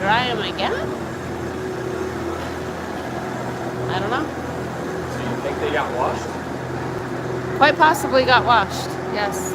dry them again? I don't know. So you think they got washed? Quite possibly got washed, yes.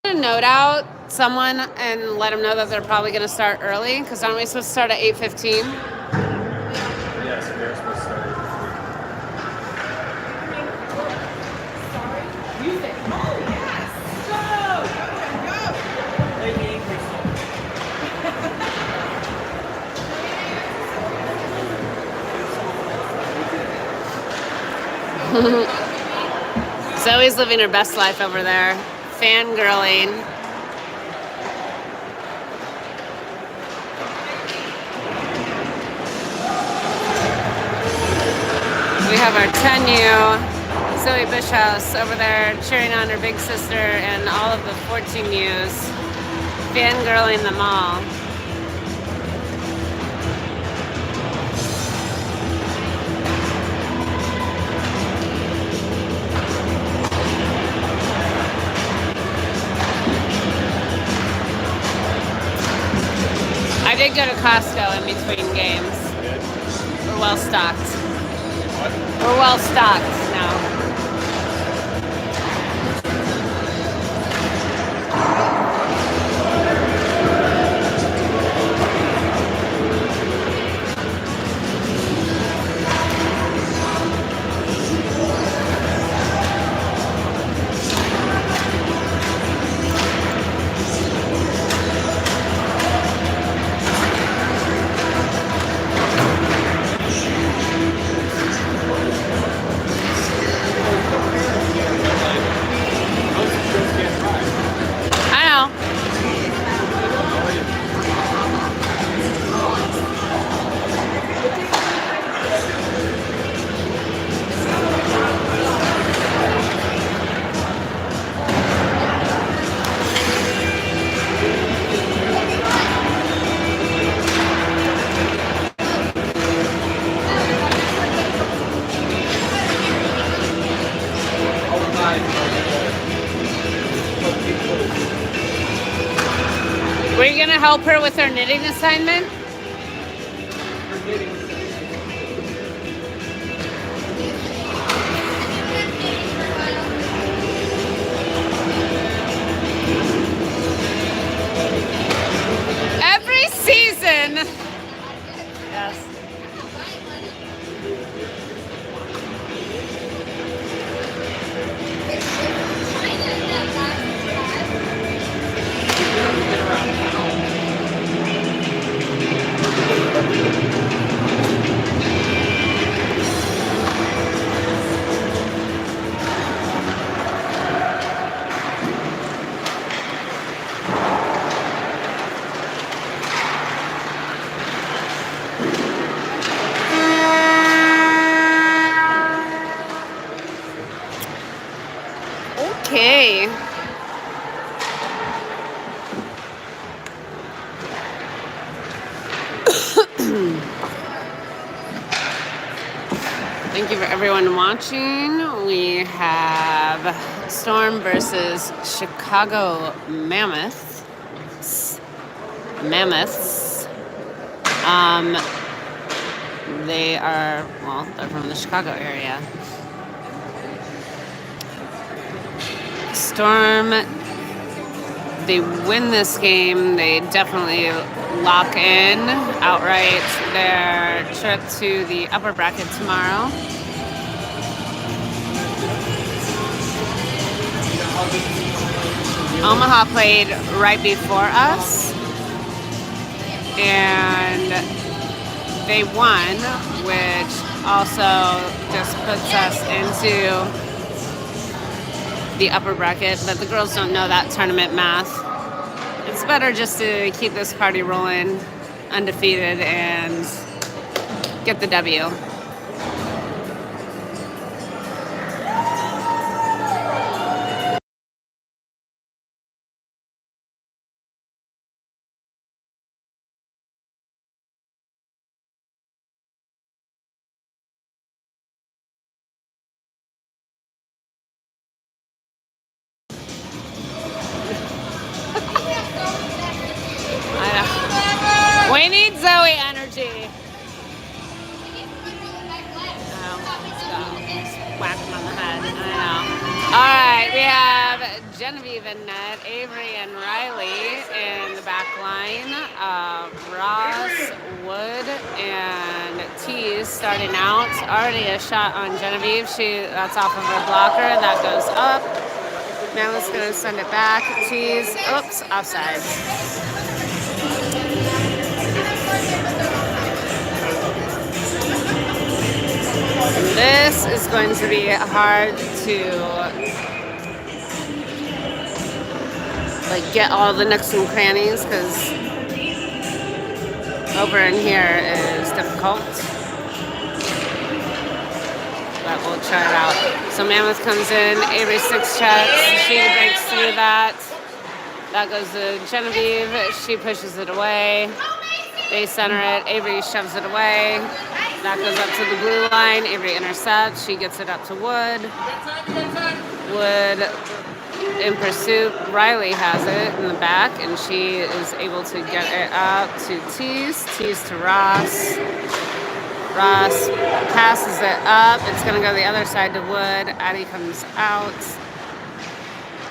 A note out someone and let them know that they're probably going to start early, because aren't we supposed to start at 8:15? Yes, we are supposed to start at 8:15. Music. Oh, yes. Go. Play me, Crystal. Zoe's living her best life over there, fangirling. We have our 10U, Zoe Bushhouse over there cheering on her big sister and all of the 14Us, fangirling them all. I did go to Costco in between games. We're well stocked. We're well stocked now. Were you gonna help her with her knitting assignment? Every season. Yes. Okay. Thank you for everyone watching. We have Storm versus Chicago Mammoths. Mammoths. They are, well, they're from the Chicago area. Storm, they win this game. They definitely lock in outright their trip to the upper bracket tomorrow. Omaha played right before us, and they won, which also just puts us into the upper bracket, but the girls don't know that tournament math. It's better just to keep this party rolling undefeated and get the W. We need Zoe energy. Whack him on the head. I know. All right, we have Genevieve and Ned, Avery and Riley in the back line. Ross, Wood, and Tease starting out. Already a shot on Genevieve. That's off of her blocker. That goes up. Mammoth's going to send it back. Tease. Oops, offside. This is going to be hard to get all the nooks and crannies, because over in here is difficult. But we'll try it out. So Mammoth comes in, Avery 6 checks, she breaks through that. That goes to Genevieve, she pushes it away. They center it, Avery shoves it away. That goes up to the blue line. Avery intercepts. She gets it up to Wood. Wood in pursuit. Riley has it in the back, and she is able to get it up to Tease. Tease to Ross. Ross passes it up. It's going to go the other side to Wood. Addie comes out.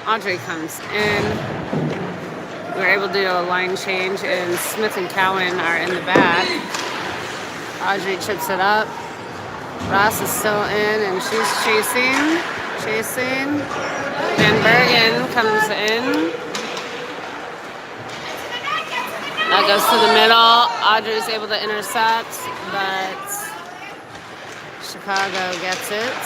Audrey comes in. We're able to do a line change, and Smith and Cowan are in the back. Audrey chips it up. Ross is still in, and she's chasing. Van Bergen comes in. That goes to the middle. Audrey's able to intercept, but Chicago gets it.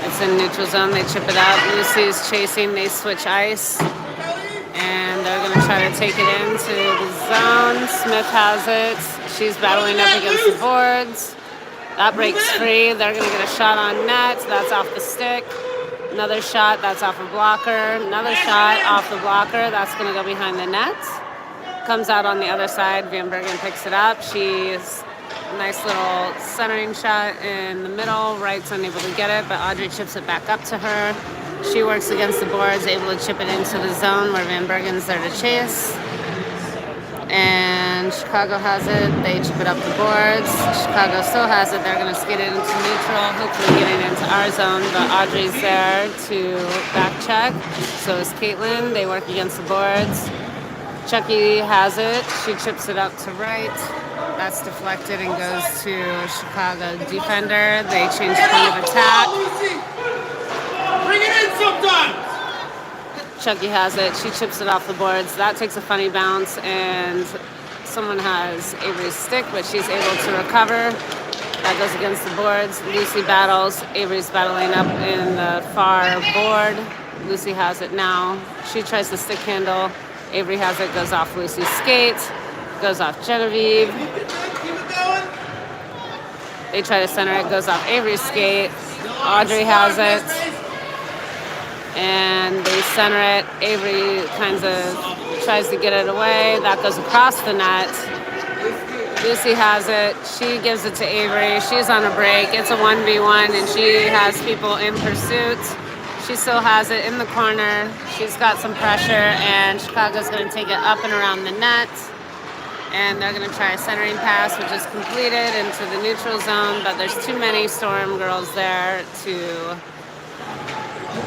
It's in neutral zone. They chip it up. Lucy's chasing. They switch ice. And they're going to try to take it into the zone. Smith has it. She's battling up against the boards. That breaks free. They're going to get a shot on net. That's off the stick. Another shot. That's off a blocker. Another shot off the blocker. That's going to go behind the net. Comes out on the other side. Van Bergen picks it up. She's a nice little centering shot in the middle. Wright's unable to get it, but Audrey chips it back up to her. She works against the boards, able to chip it into the zone where Van Bergen's there to chase. And Chicago has it. They chip it up the boards. Chicago still has it. They're going to skid it into neutral, hopefully getting into our zone. But Audrey's there to back check. So is Caitlin. They work against the boards. Chucky has it. She chips it up to right. That's deflected and goes to Chicago defender. They change point of attack. Bring it in sometimes! Chucky has it. She chips it off the boards. That takes a funny bounce, and someone has Avery's stick, but she's able to recover. That goes against the boards. Lucy battles. Avery's battling up in the far board. Lucy has it now. She tries the stick handle. Avery has it. Goes off Lucy's skate. Goes off Genevieve. Keep it going. They try to center it. Goes off Avery's skate. Audrey has it. And they center it. Avery kind of tries to get it away. That goes across the net. Lucy has it. She gives it to Avery. She's on a break. It's a 1v1, and she has people in pursuit. She still has it in the corner. She's got some pressure, and Chicago's going to take it up and around the net. And they're going to try a centering pass, which is completed into the neutral zone, but there's too many Storm girls there to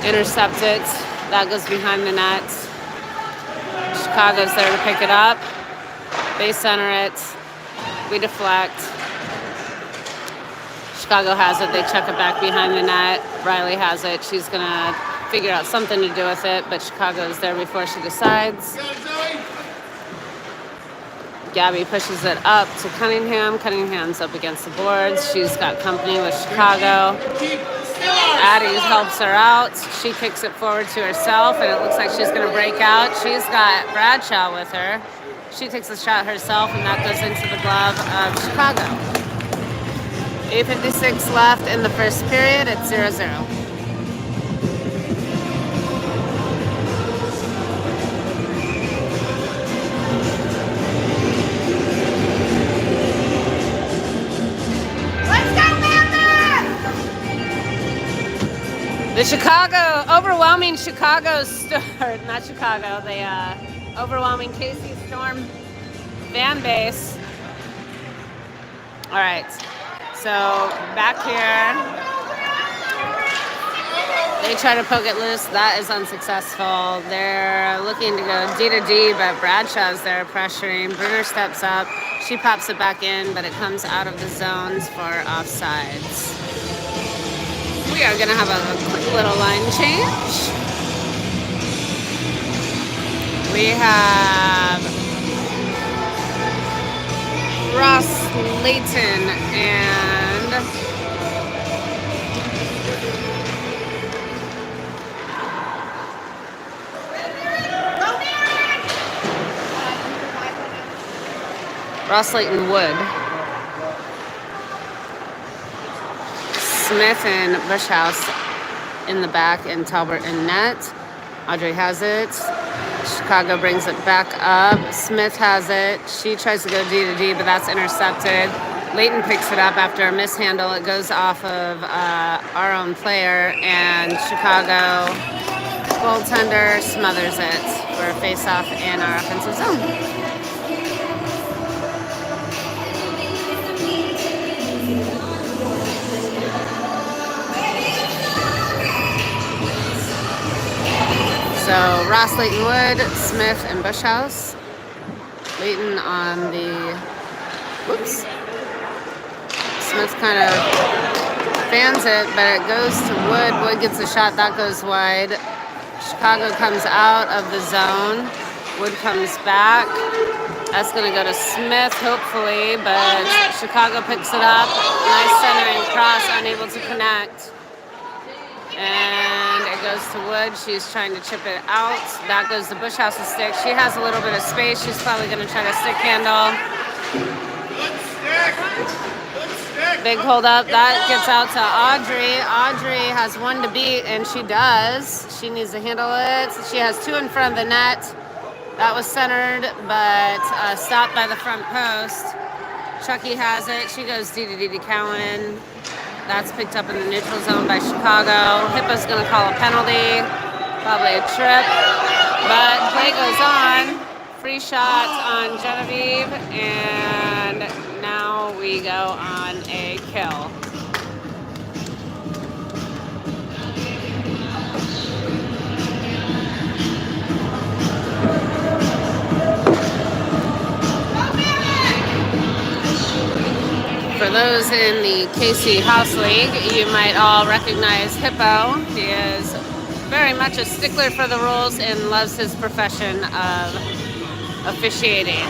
intercept it. That goes behind the net. Chicago's there to pick it up. They center it. We deflect. Chicago has it. They chuck it back behind the net. Riley has it. She's going to figure out something to do with it, but Chicago's there before she decides. Gabby pushes it up to Cunningham. Cunningham's up against the boards. She's got company with Chicago. Addie helps her out. She kicks it forward to herself, and it looks like she's going to break out. She's got Bradshaw with her. She takes a shot herself, and that goes into the glove of Chicago. 8:56 left in the first period. It's 0-0. The overwhelming Chicago Storm, not Chicago, the overwhelming KC Storm fan base. All right, so back here, they try to poke it loose. That is unsuccessful. They're looking to go D to D, but Bradshaw's there pressuring. Bruner steps up. She pops it back in, but it comes out of the zones for offsides. We are going to have a quick little line change. We have Ross Layton and Ross Layton Wood. Smith and Bushhouse in the back, and Talbot in net. Audrey has it. Chicago brings it back up. Smith has it. She tries to go D to D, but that's intercepted. Layton picks it up after a mishandle. It goes off of our own player, and Chicago goaltender smothers it for a face-off in our offensive zone. So Ross, Layton Wood, Smith, and Bushhouse. Layton on the, whoops. Smith kind of fans it, but it goes to Wood. Wood gets a shot, that goes wide. Chicago comes out of the zone. Wood comes back. That's going to go to Smith, hopefully, but Chicago picks it up. Nice centering cross, unable to connect. And it goes to Wood. She's trying to chip it out. That goes to Bushhouse's stick. She has a little bit of space. She's probably going to try to stick handle. Big hold up. That gets out to Audrey. Audrey has one to beat, and she does. She needs to handle it. She has two in front of the net. That was centered, but stopped by the front post. Chucky has it. She goes D to D to Cowan. That's picked up in the neutral zone by Chicago. Hippo's going to call a penalty, probably a trip. But play goes on. Free shot on Genevieve, and now we go on a kill. For those in the KC House League, you might all recognize Hippo. He is very much a stickler for the rules and loves his profession of officiating.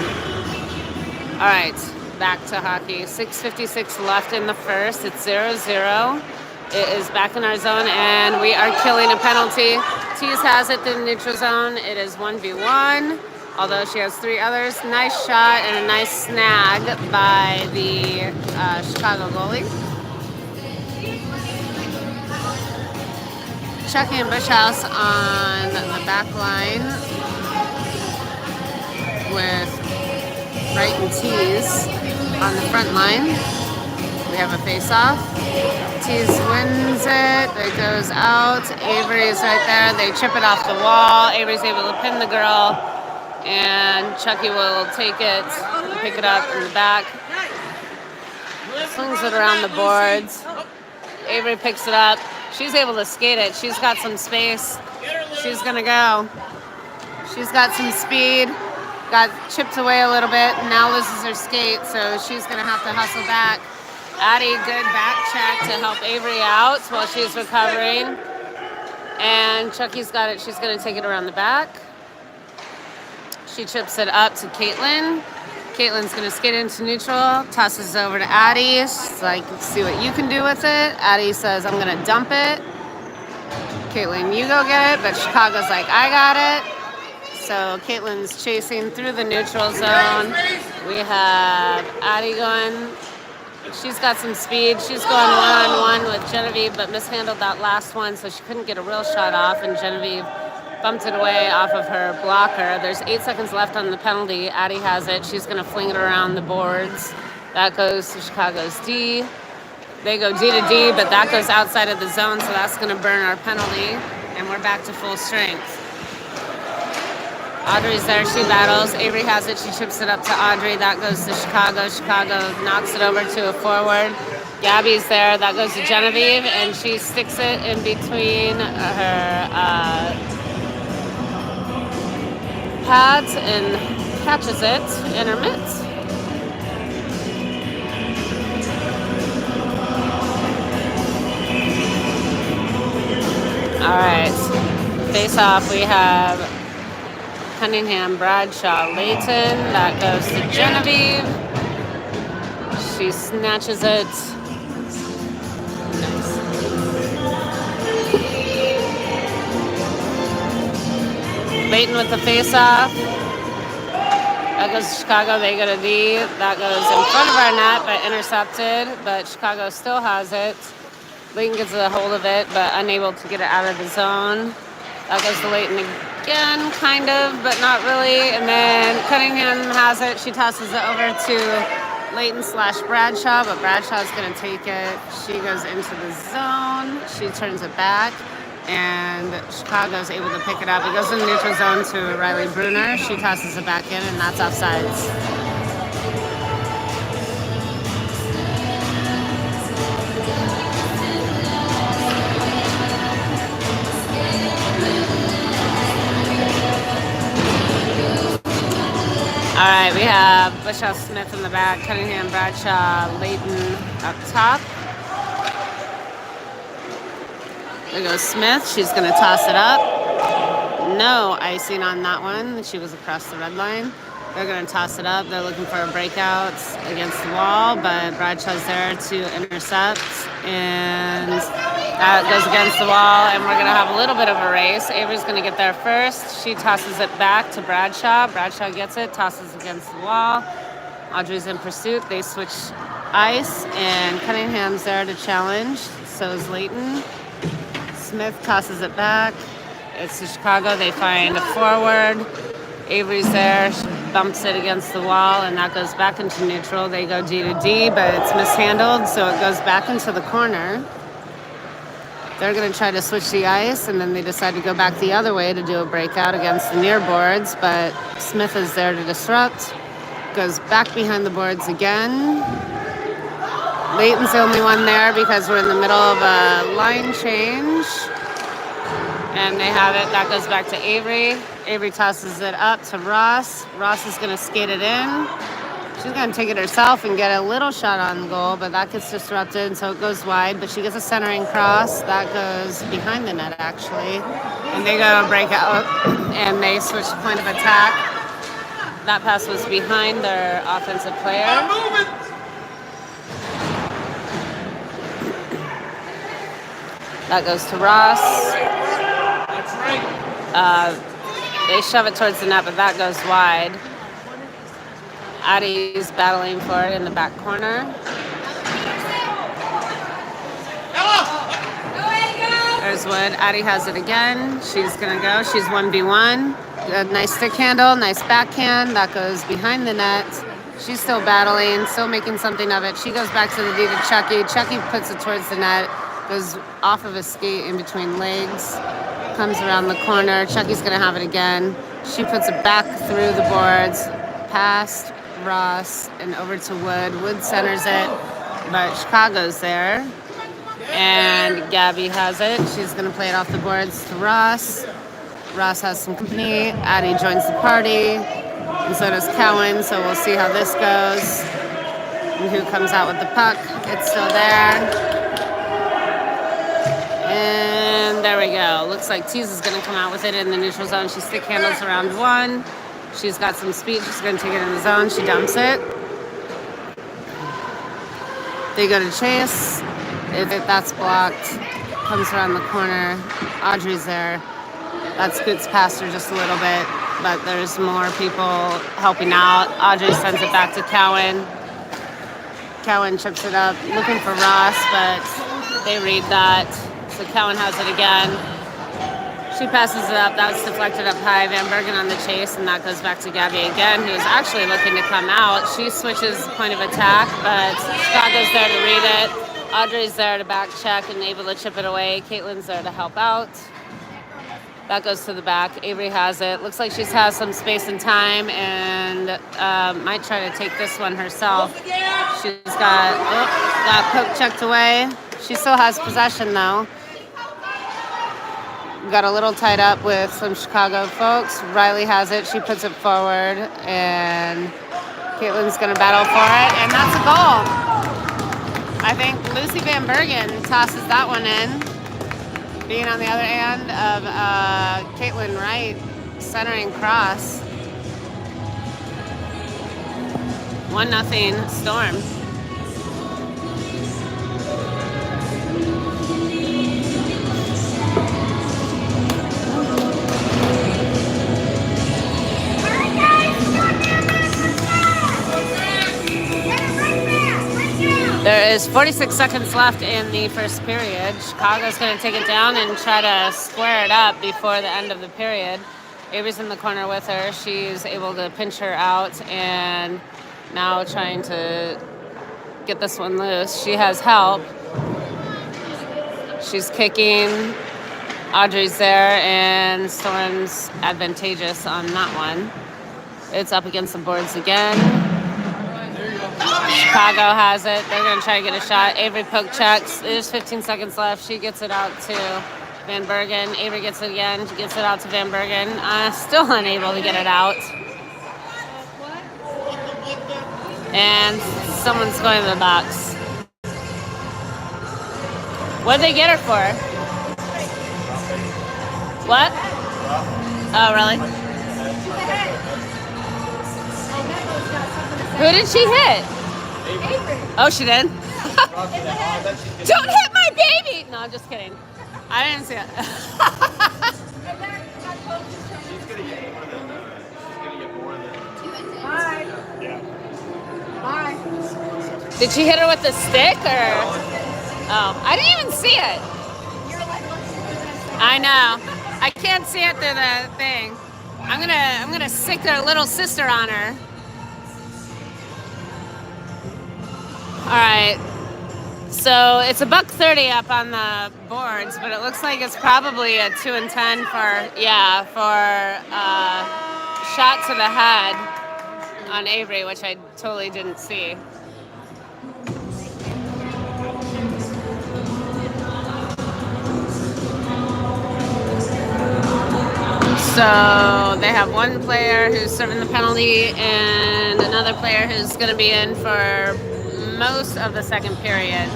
All right, back to hockey. 6:56 left in the first. It's 0-0. It is back in our zone, and we are killing a penalty. Tease has it in the neutral zone. It is 1v1, although she has 3 others. Nice shot and a nice snag by the Chicago goalie. Chucky and Bushhouse on the back line with Wright and Tease on the front line. We have a face-off. Tease wins it. It goes out. Avery's right there. They chip it off the wall. Avery's able to pin the girl, and Chucky will take it, pick it up in the back. Swings it around the boards. Avery picks it up. She's able to skate it. She's got some space. She's gonna go. She's got some speed. Got chipped away a little bit. Now loses her skate, so she's gonna have to hustle back. Addie, good back check to help Avery out while she's recovering. And Chucky's got it. She's gonna take it around the back. She chips it up to Caitlin. Caitlin's gonna skate into neutral, tosses it over to Addie. She's like, see what you can do with it. Addie says, I'm gonna dump it. Caitlin, you go get it, but Chicago's like, I got it. So Caitlin's chasing through the neutral zone. We have Addie going. She's got some speed. She's going one-on-one with Genevieve, but mishandled that last one, so she couldn't get a real shot off, and Genevieve bumped it away off of her blocker. There's 8 seconds left on the penalty. Addie has it. She's going to fling it around the boards. That goes to Chicago's D. They go D to D, but that goes outside of the zone, so that's going to burn our penalty, and we're back to full strength. Audrey's there. She battles. Avery has it. She chips it up to Audrey. That goes to Chicago. Chicago knocks it over to a forward. Gabby's there. That goes to Genevieve, and she sticks it in between her pads and catches it in her mitts. All right. Face off. We have Cunningham, Bradshaw, Layton. That goes to Genevieve. She snatches it. Layton with the face-off. That goes to Chicago. They go to D. That goes in front of our net, but intercepted. But Chicago still has it. Layton gets a hold of it, but unable to get it out of the zone. That goes to Layton again, kind of, but not really. And then Cunningham has it. She tosses it over to Layton/Bradshaw, but Bradshaw's going to take it. She goes into the zone. She turns it back, and Chicago's able to pick it up. It goes in the neutral zone to Riley Bruner. She tosses it back in, and that's offsides. All right, we have Bushhouse Smith in the back, Cunningham, Bradshaw, Layton up top. There goes Smith. She's going to toss it up. No icing on that one. She was across the red line. They're going to toss it up. They're looking for a breakout against the wall, but Bradshaw's there to intercept. And that goes against the wall, and we're going to have a little bit of a race. Avery's going to get there first. She tosses it back to Bradshaw. Bradshaw gets it, tosses against the wall. Audrey's in pursuit. They switch ice, and Cunningham's there to challenge. So is Layton. Smith tosses it back. It's to Chicago. They find a forward. Avery's there. bumps it against the wall, and that goes back into neutral. They go D to D, but it's mishandled, so it goes back into the corner. They're going to try to switch the ice, and then they decide to go back the other way to do a breakout against the near boards, but Smith is there to disrupt. Goes back behind the boards again. Leighton's the only one there because we're in the middle of a line change. And they have it. That goes back to Avery. Avery tosses it up to Ross. Ross is going to skate it in. She's going to take it herself and get a little shot on goal, but that gets disrupted, so it goes wide. But she gets a centering cross. That goes behind the net, actually. And they go break out, and they switch the point of attack. That pass was behind their offensive player. That goes to Ross. That's right. They shove it towards the net, but that goes wide. Addie's battling for it in the back corner. There's Wood. Addie has it again. She's going to go. She's 1v1. A nice stick handle, nice backhand. That goes behind the net. She's still battling, still making something of it. She goes back to the D to Chucky. Chucky puts it towards the net. Goes off of a skate in between legs. Comes around the corner. Chucky's going to have it again. She puts it back through the boards. Past Ross and over to Wood. Wood centers it, but Chicago's there. And Gabby has it. She's going to play it off the boards to Ross. Ross has some company. Addie joins the party. And so does Cowan, so we'll see how this goes. And who comes out with the puck. It's still there. And there we go. Looks like Tease is going to come out with it in the neutral zone. She stick handles around one. She's got some speed. She's going to take it in the zone. She dumps it. They go to chase. If that's blocked, comes around the corner. Audrey's there. That scoots past her just a little bit, but there's more people helping out. Audrey sends it back to Cowan. Cowan chips it up, looking for Ross, but they read that. So Cowan has it again. She passes it up. That was deflected up high. Van Bergen on the chase, and that goes back to Gabby again, who's actually looking to come out. She switches point of attack, but Chicago's there to read it. Audrey's there to back check and able to chip it away. Caitlin's there to help out. That goes to the back. Avery has it. Looks like she has some space and time and might try to take this one herself. She's got poke checked away. She still has possession, though. Got a little tied up with some Chicago folks. Riley has it. She puts it forward, and Caitlin's going to battle for it, and that's a goal. I think Lucy Van Bergen tosses that one in, being on the other end of Caitlin Wright, centering cross. 1-0 Storm. There is 46 seconds left in the first period. Chicago's going to take it down and try to square it up before the end of the period. Avery's in the corner with her. She's able to pinch her out and now trying to get this one loose. She has help. She's kicking. Audrey's there, and Storm's advantageous on that one. It's up against the boards again. Chicago has it. They're going to try to get a shot. Avery poke checks. There's 15 seconds left. She gets it out to Van Bergen. Avery gets it again. She gets it out to Van Bergen. Still unable to get it out. And someone's going to the box. What did they get her for? What? Oh, really? Who did she hit? Oh, she did? Don't hit my baby! No, I'm just kidding. I didn't see it. Bye. Bye. Did she hit her with the stick or? Oh, I didn't even see it. I know. I can't see it through the thing. I'm gonna sick their little sister on her. All right. So it's a $1.30 up on the boards, but it looks like it's probably a 2 and 10 for shot to the head on Avery, which I totally didn't see. So they have one player who's serving the penalty and another player who's going to be in for most of the second period.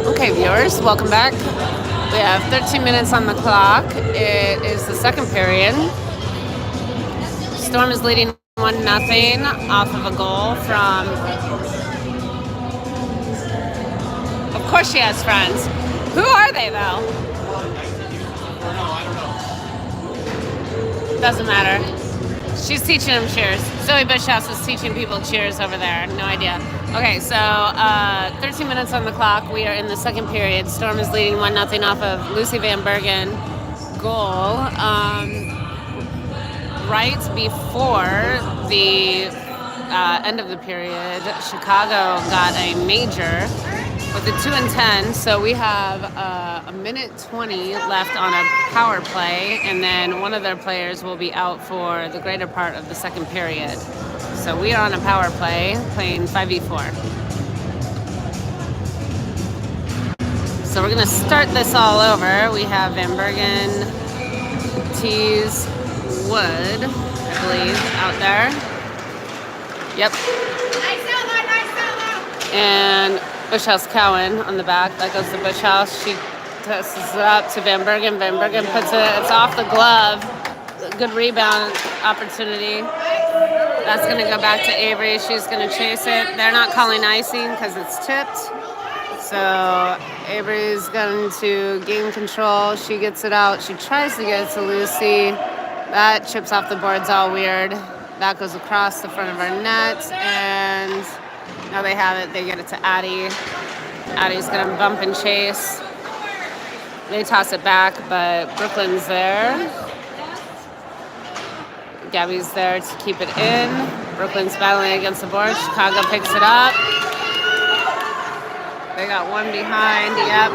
Okay, viewers, welcome back. We have 13 minutes on the clock. It is the second period. Storm is leading 1-0 off of a goal from... Of course she has friends. Who are they, though? Doesn't matter. She's teaching them cheers. Zoe Bushhouse is teaching people cheers over there. No idea. Okay, so 13 minutes on the clock. We are in the second period. Storm is leading 1-0 off of Lucy Van Bergen goal. Right before the end of the period, Chicago got a major with a 2 and 10. So we have a minute 20 left on a power play, and then one of their players will be out for the greater part of the second period. So we are on a power play playing 5v4. So we're gonna start this all over. We have Van Bergen, Tees, Wood, I believe, out there. Yep. And Bushhouse Cowan on the back. That goes to Bushhouse. She tosses it up to Van Bergen. Van Bergen puts it's off the glove. Good rebound opportunity. That's going to go back to Avery. She's going to chase it. They're not calling icing because it's tipped. So Avery's going to gain control. She gets it out. She tries to get it to Lucy. That chips off the boards all weird. That goes across the front of our net. And now they have it. They get it to Addie. Addie's going to bump and chase. They toss it back, but Brooklyn's there. Gabby's there to keep it in. Brooklyn's battling against the board. Chicago picks it up. They got one behind. Yep.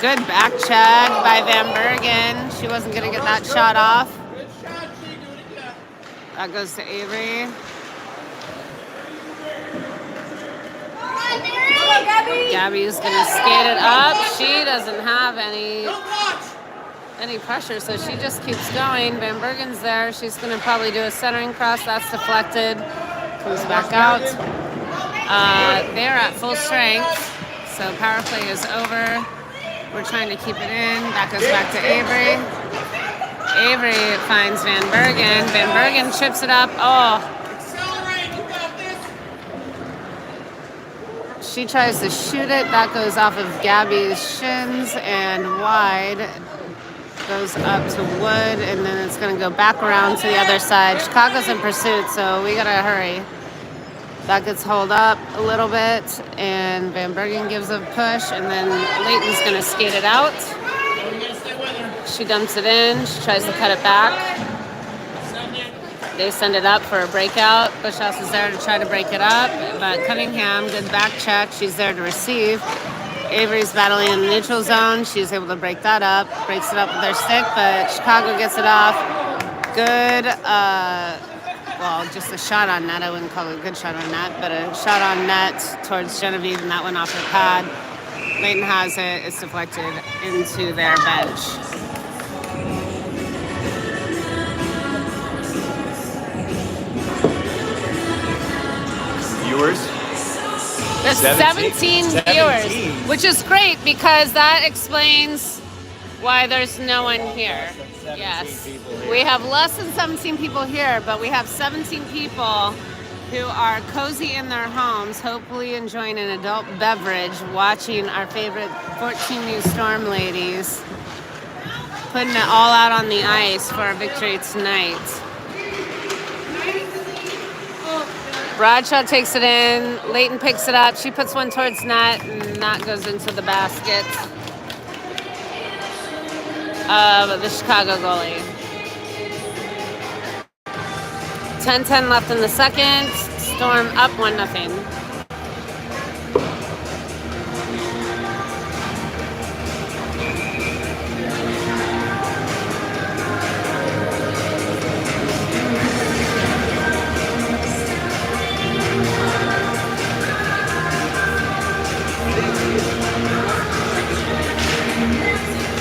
Good back check by Van Bergen. She wasn't going to get that shot off. That goes to Avery. Gabby's gonna skate it up. She doesn't have any pressure, so she just keeps going. Van Bergen's there. She's gonna probably do a centering cross. That's deflected. Comes back out. They're at full strength, so power play is over. We're trying to keep it in. That goes back to Avery. Avery finds Van Bergen. Van Bergen chips it up. Oh. She tries to shoot it. That goes off of Gabby's shins and wide. Goes up to Wood, and then it's going to go back around to the other side. Chicago's in pursuit, so we got to hurry. That gets hauled up a little bit, and Van Bergen gives a push, and then Leighton's going to skate it out. She dumps it in. She tries to cut it back. They send it up for a breakout. Bushhouse is there to try to break it up, but Cunningham, good back check. She's there to receive. Avery's battling in the neutral zone. She's able to break that up. Breaks it up with her stick, but Chicago gets it off. Good, well, just a shot on net. I wouldn't call it a good shot on net, but a shot on net towards Genevieve, and that went off her pad. Layton has it. It's deflected into their bench. Viewers? There's 17 viewers, which is great because that explains why there's no one here. Yes, we have less than 17 people here, but we have 17 people who are cozy in their homes, hopefully enjoying an adult beverage, watching our favorite 14U Storm ladies, putting it all out on the ice for a victory tonight. Bradshaw takes it in. Layton picks it up. She puts one towards net, and that goes into the basket of the Chicago goalie. 10-10 left in the second. Storm up 1-0.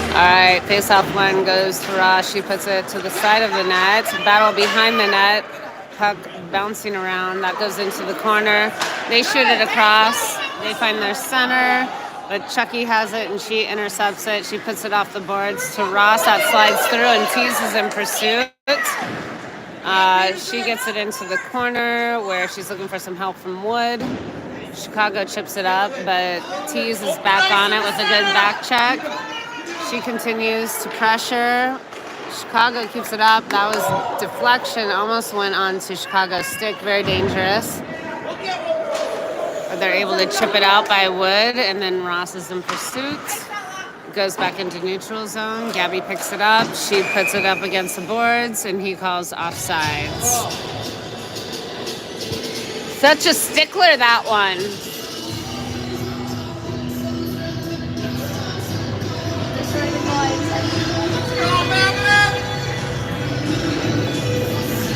All right, face-off one goes to Ross. She puts it to the side of the net. Battle behind the net. Puck bouncing around. That goes into the corner. They shoot it across. They find their center, but Chucky has it, and she intercepts it. She puts it off the boards to Ross. That slides through, and Tease is in pursuit. She gets it into the corner where she's looking for some help from Wood. Chicago chips it up, but Tease is back on it with a good back check. She continues to pressure. Chicago keeps it up. That was deflection. Almost went on to Chicago's stick. Very dangerous. But they're able to chip it out by Wood, and then Ross is in pursuit. Goes back into neutral zone. Gabby picks it up. She puts it up against the boards, and he calls offsides. Such a stickler, that one.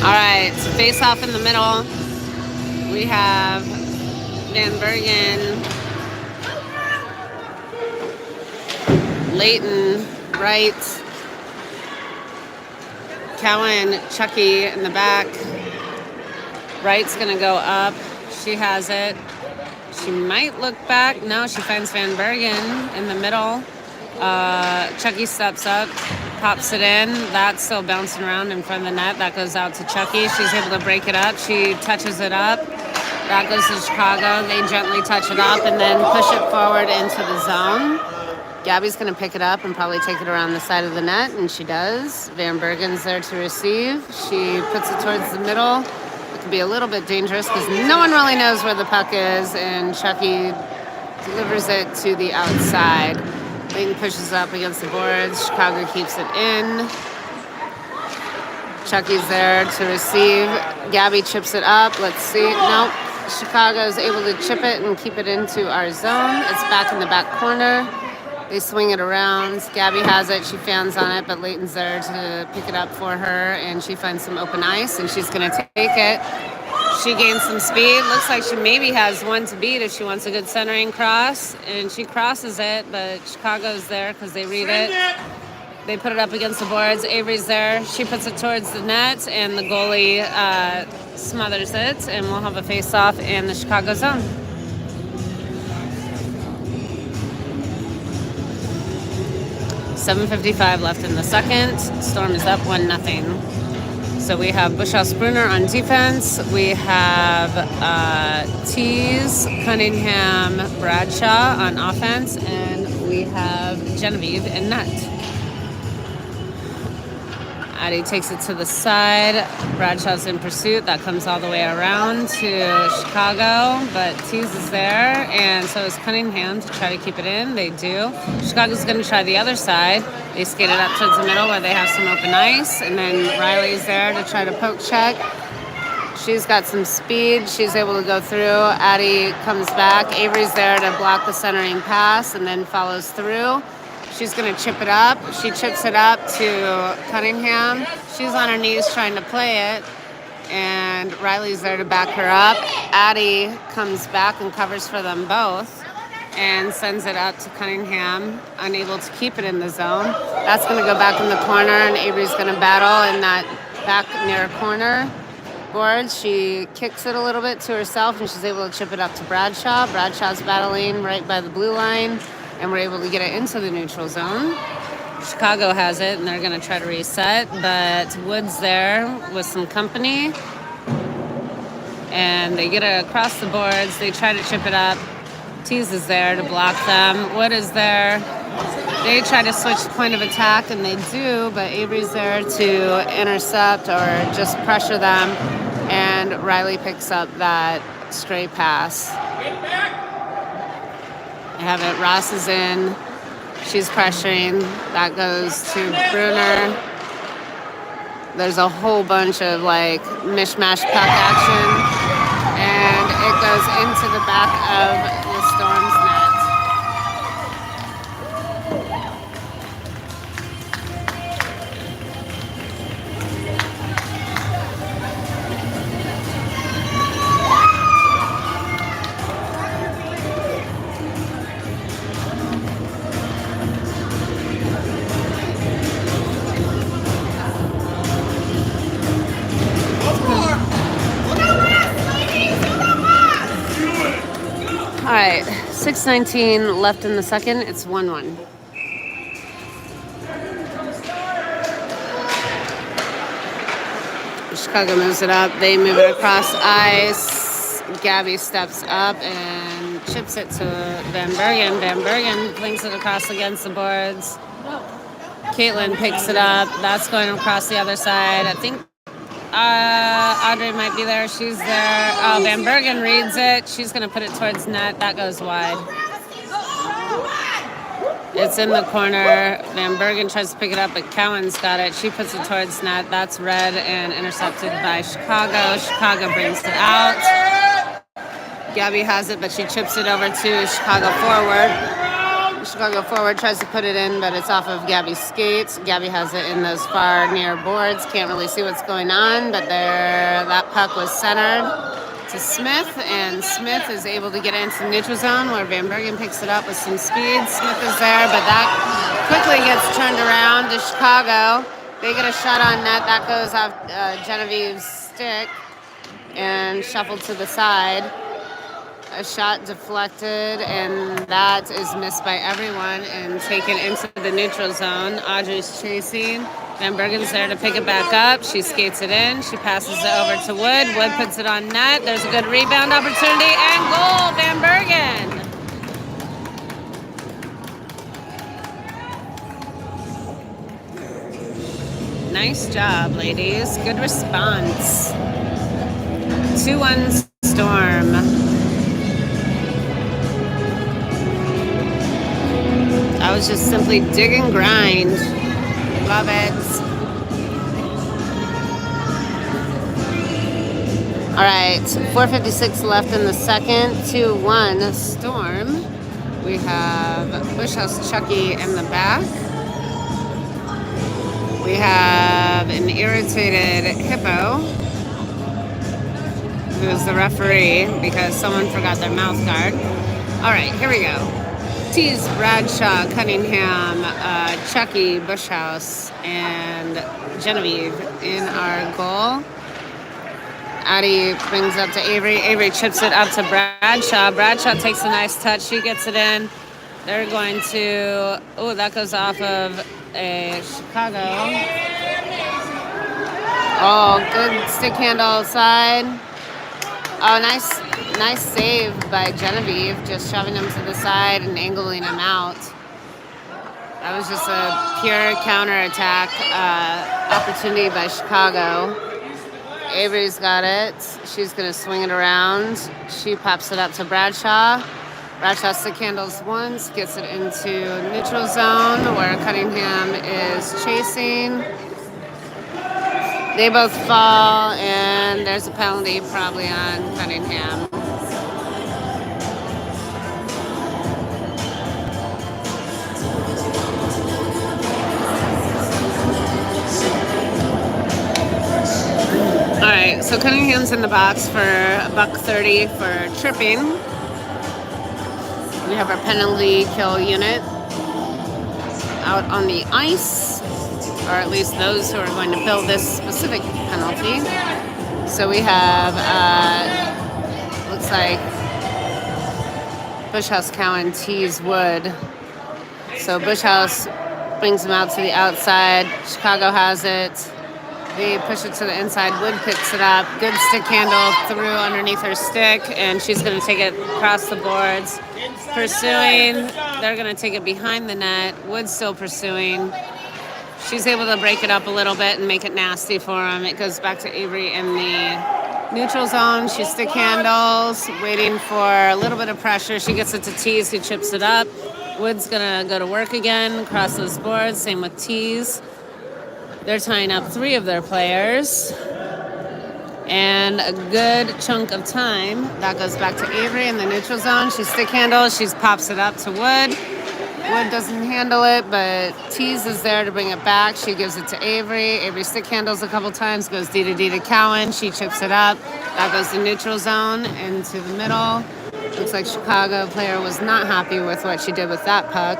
All right, so face off in the middle. We have Van Bergen, Layton, right, Cowan, Chucky in the back. Wright's gonna go up. She has it. She might look back. No, she finds Van Bergen in the middle. Chucky steps up, pops it in. That's still bouncing around in front of the net. That goes out to Chucky. She's able to break it up. She touches it up. That goes to Chicago. They gently touch it up and then push it forward into the zone. Gabby's going to pick it up and probably take it around the side of the net, and she does. Van Bergen's there to receive. She puts it towards the middle. It could be a little bit dangerous because no one really knows where the puck is, and Chucky delivers it to the outside. Layton pushes up against the boards. Chicago keeps it in. Chucky's there to receive. Gabby chips it up. Let's see. Nope. Chicago is able to chip it and keep it into our zone. It's back in the back corner. They swing it around. Gabby has it. She fans on it, but Layton's there to pick it up for her, and she finds some open ice, and she's going to take it. She gains some speed. Looks like she maybe has one to beat if she wants a good centering cross, and she crosses it, but Chicago's there because they read it. They put it up against the boards. Avery's there. She puts it towards the net, and the goalie smothers it, and we'll have a face-off in the Chicago zone. .7:55 left in the second. Storm is up 1-0. So we have Bushhouse Bruner on defense. We have Tease, Cunningham, Bradshaw on offense, and we have Genevieve in net. Addie takes it to the side. Bradshaw's in pursuit. That comes all the way around to Chicago, but Tease is there, and so is Cunningham to try to keep it in. They do. Chicago's going to try the other side. They skate it up towards the middle where they have some open ice, and then Riley's there to try to poke check. She's got some speed. She's able to go through. Addie comes back. Avery's there to block the centering pass and then follows through. She's going to chip it up. She chips it up to Cunningham. She's on her knees trying to play it, and Riley's there to back her up. Addie comes back and covers for them both and sends it up to Cunningham, unable to keep it in the zone. That's going to go back in the corner, and Avery's going to battle in that back near corner boards. She kicks it a little bit to herself, and she's able to chip it up to Bradshaw. Bradshaw's battling right by the blue line, and we're able to get it into the neutral zone. Chicago has it, and they're going to try to reset, but Wood's there with some company, and they get it across the boards. They try to chip it up. Tease is there to block them. Wood is there. They try to switch point of attack, and they do, but Avery's there to intercept or just pressure them, and Riley picks up that stray pass. I have it. Ross is in. She's pressuring. That goes to Bruner. There's a whole bunch of like mishmash puck action, and it goes into the back of the Storm's net. All right, 6:19 left in the second. It's 1-1. Chicago moves it up. They move it across ice. Gabby steps up and chips it to Van Bergen. Van Bergen flings it across against the boards. Caitlin picks it up. That's going across the other side. I think Audrey might be there. She's there. Oh, Van Bergen reads it. She's going to put it towards net. That goes wide. It's in the corner. Van Bergen tries to pick it up, but Cowan's got it. She puts it towards net. That's red and intercepted by Chicago. Chicago brings it out. Gabby has it, but she chips it over to Chicago forward. Chicago forward tries to put it in, but it's off of Gabby's skates. Gabby has it in those far near boards. Can't really see what's going on, but there, that puck was centered to Smith, and Smith is able to get into the neutral zone where Van Bergen picks it up with some speed. Smith is there, but that quickly gets turned around to Chicago. They get a shot on net. That goes off Genevieve's stick and shuffled to the side. A shot deflected, and that is missed by everyone and taken into the neutral zone. Audrey's chasing. Van Bergen's there to pick it back up. She skates it in. She passes it over to Wood. Wood puts it on net. There's a good rebound opportunity, and goal, Van Bergen. Nice job, ladies. Good response. 2-1 Storm. I was just simply dig and grind. Love it. All right, 4:56 left in the second. 2-1 Storm. We have Bushhouse Chucky in the back. We have an irritated Hippo, who is the referee because someone forgot their mouth guard. All right, here we go. Tease, Bradshaw, Cunningham, Chucky, Bushhouse, and Genevieve in our goal. Addie brings up to Avery. Avery chips it up to Bradshaw. Bradshaw takes a nice touch. She gets it in. They're going to... Oh, that goes off of a Chicago. Oh, good stick handle side. Oh, nice save by Genevieve, just shoving him to the side and angling him out. That was just a pure counterattack opportunity by Chicago. Avery's got it. She's going to swing it around. She pops it up to Bradshaw. Bradshaw stick handles once, gets it into neutral zone where Cunningham is chasing. They both fall, and there's a penalty probably on Cunningham. All right, so Cunningham's in the box for $1.30 for tripping. We have our penalty kill unit out on the ice, or at least those who are going to fill this specific penalty. So we have, looks like Bushhouse, Cowan, Tees, Wood. So Bushhouse brings them out to the outside. Chicago has it. They push it to the inside. Wood picks it up. Good stick handle through underneath her stick, and she's going to take it across the boards. Pursuing. They're going to take it behind the net. Wood's still pursuing. She's able to break it up a little bit and make it nasty for him. It goes back to Avery in the neutral zone. She stick handles, waiting for a little bit of pressure. She gets it to Tees, who chips it up. Wood's going to go to work again across those boards. Same with Tees. They're tying up 3 of their players. And a good chunk of time. That goes back to Avery in the neutral zone. She stick handles. She pops it up to Wood. Wood doesn't handle it, but Tees is there to bring it back. She gives it to Avery. Avery stick handles a couple times. Goes D to D to Cowan. She chips it up. That goes to neutral zone into the middle. Looks like Chicago player was not happy with what she did with that puck.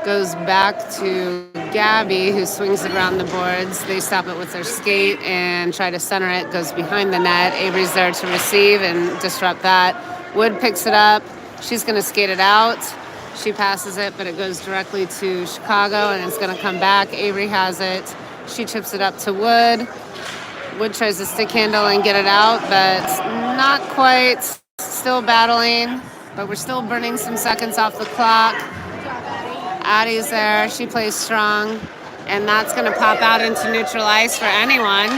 Goes back to Gabby, who swings it around the boards. They stop it with their skate and try to center it. Goes behind the net. Avery's there to receive and disrupt that. Wood picks it up. She's going to skate it out. She passes it, but it goes directly to Chicago, and it's going to come back. Avery has it. She chips it up to Wood. Wood tries to stick handle and get it out, but not quite. Still battling, but we're still burning some seconds off the clock. Addie's there. She plays strong, and that's going to pop out into neutral ice for anyone.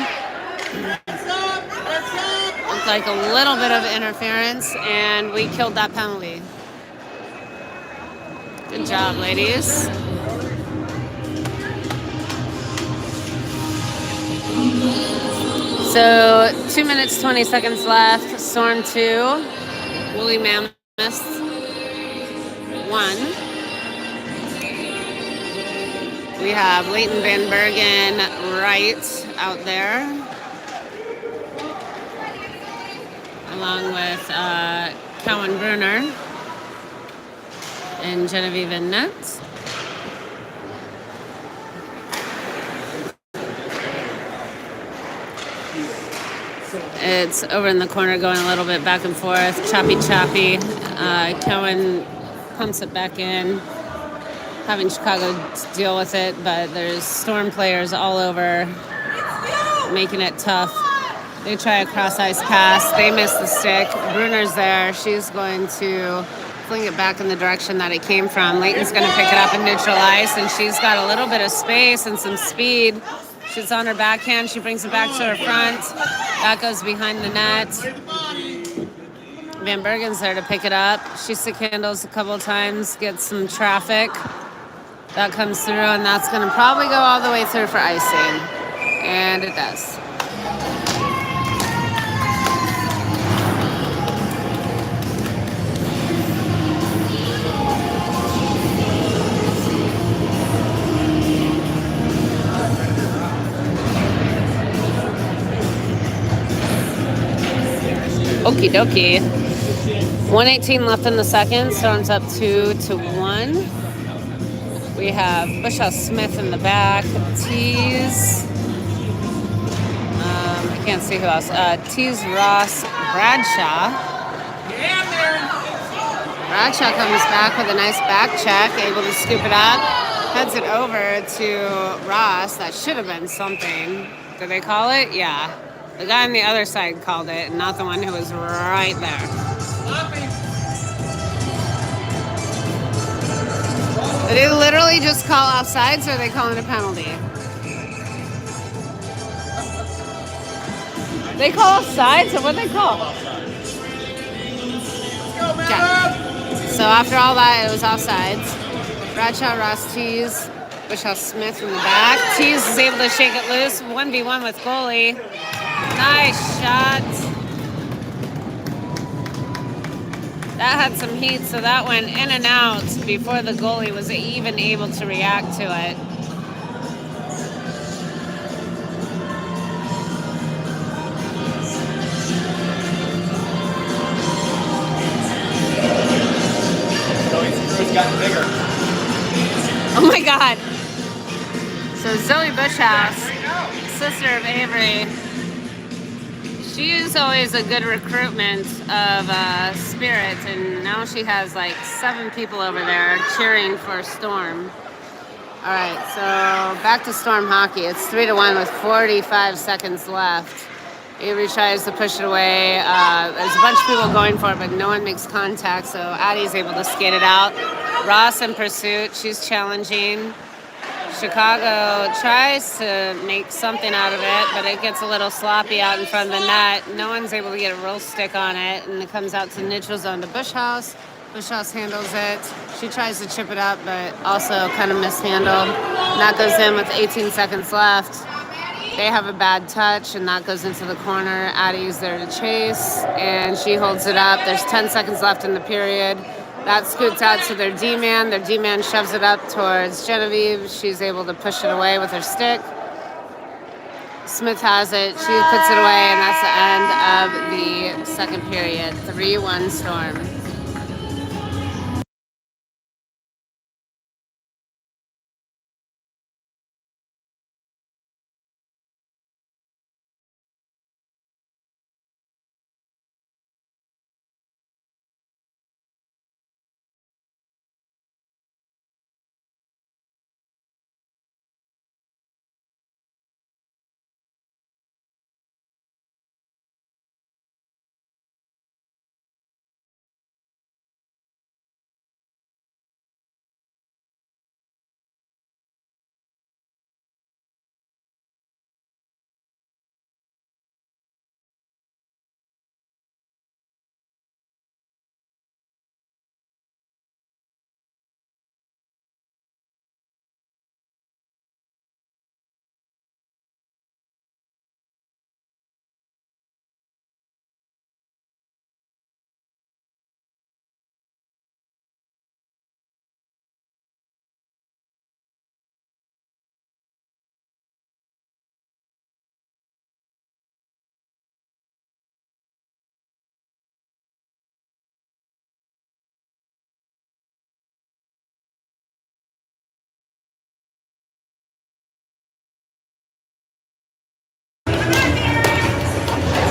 Looks like a little bit of interference, and we killed that penalty. Good job, ladies. So 2 minutes, 20 seconds left. Storm 2, Woolly Mammoths 1. We have Leighton Van Bergen right out there, along with Cowan Bruner and Genevieve in net. It's over in the corner going a little bit back and forth, choppy. Cowan pumps it back in, having Chicago deal with it, but there's Storm players all over, making it tough. They try a cross-ice pass. They miss the stick. Bruner's there. She's going to fling it back in the direction that it came from. Leighton's going to pick it up in neutral ice, and she's got a little bit of space and some speed. She's on her backhand. She brings it back to her front. That goes behind the net. Van Bergen's there to pick it up. She stick handles a couple of times, gets some traffic. That comes through, and that's going to probably go all the way through for icing. And it does. Okie dokie. 1:18 left in the second. Storm's up 2-1. We have Bushhouse Smith in the back. Tees. I can't see who else. Tees, Ross, Bradshaw. Bradshaw comes back with a nice back check, able to scoop it up. Heads it over to Ross. That should have been something. Did they call it? Yeah. The guy on the other side called it, not the one who was right there. Did they literally just call offsides, or are they calling a penalty? They call offsides, or what they call? Okay. So after all that, it was offsides. Bradshaw, Ross, Tees, Bushhouse, Smith from the back. Tees is able to shake it loose. 1v1 with goalie. Nice shot. That had some heat, so that went in and out before the goalie was even able to react to it. Zoe's crew's gotten bigger. Oh my God. So Zoe Bushhouse, sister of Avery, she is always a good recruitment of Spirit, and now she has like 7 people over there cheering for Storm. All right, so back to Storm hockey. It's 3-1 with 45 seconds left. Avery tries to push it away. There's a bunch of people going for it, but no one makes contact, so Addie's able to skate it out. Ross in pursuit. She's challenging. Chicago tries to make something out of it, but it gets a little sloppy out in front of the net. No one's able to get a real stick on it, and it comes out to neutral zone to Bushhouse. Bushhouse handles it. She tries to chip it up, but also kind of mishandled. And that goes in with 18 seconds left. They have a bad touch, and that goes into the corner. Addie's there to chase, and she holds it up. There's 10 seconds left in the period. That scoots out to their D-man. Their D-man shoves it up towards Genevieve. She's able to push it away with her stick. Smith has it. She puts it away, and that's the end of the second period. 3-1 Storm.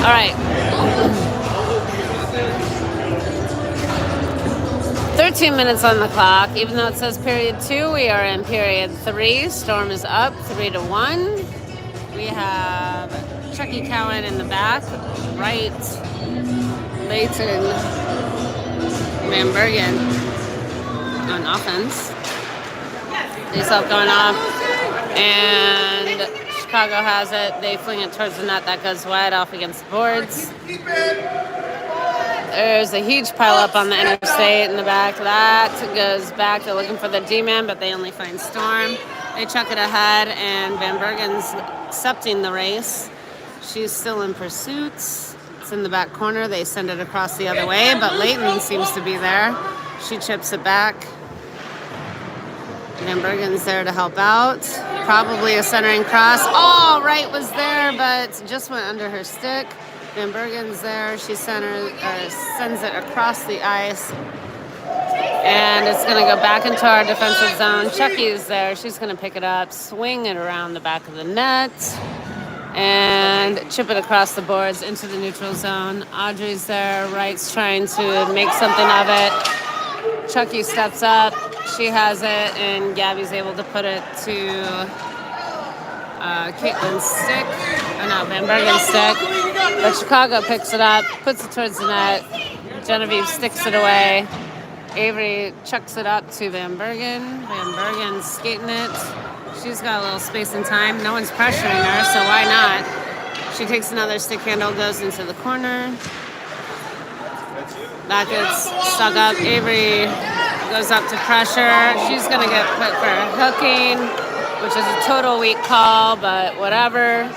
All right. 13 minutes on the clock. Even though it says period 2, we are in period 3. Storm is up 3-1. We have Chucky Cowan in the back, right, Leighton Van Bergen on offense. Face-off going off, and Chicago has it. They fling it towards the net. That goes wide off against the boards. There's a huge pileup on the interstate in the back. That goes back. They're looking for the D-man, but they only find Storm. They chuck it ahead, and Van Bergen's accepting the race. She's still in pursuit. It's in the back corner. They send it across the other way, but Leighton seems to be there. She chips it back. Van Bergen's there to help out. Probably a centering cross. Oh, Wright was there, but just went under her stick. Van Bergen's there. She sends it across the ice. And it's going to go back into our defensive zone. Chucky's there. She's going to pick it up, swing it around the back of the net, and chip it across the boards into the neutral zone. Audrey's there. Wright's trying to make something of it. Chucky steps up. She has it, and Gabby's able to put it to Caitlin's stick. Oh no, Van Bergen's stick. But Chicago picks it up, puts it towards the net. Genevieve sticks it away. Avery chucks it up to Van Bergen. Van Bergen's skating it. She's got a little space and time. No one's pressuring her, so why not? She takes another stick handle, goes into the corner. That gets stuck up. Avery goes up to pressure. She's going to get put for hooking, which is a total weak call, but whatever.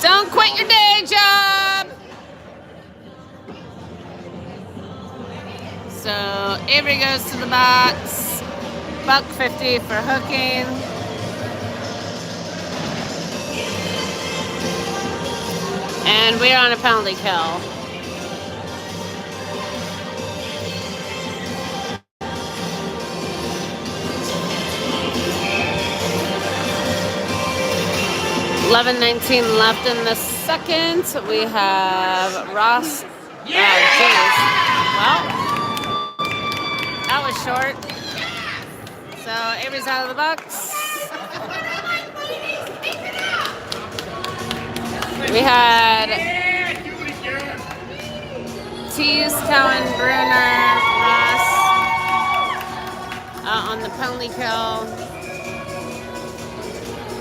Don't quit your day job. So Avery goes to the box. $1.50 for hooking. And we're on a penalty kill. $11:19 left in the second. We have Ross. Jeez. Well, that was short. So Avery's out of the box. We had Tease, Cowan, Bruner, Ross on the penalty kill.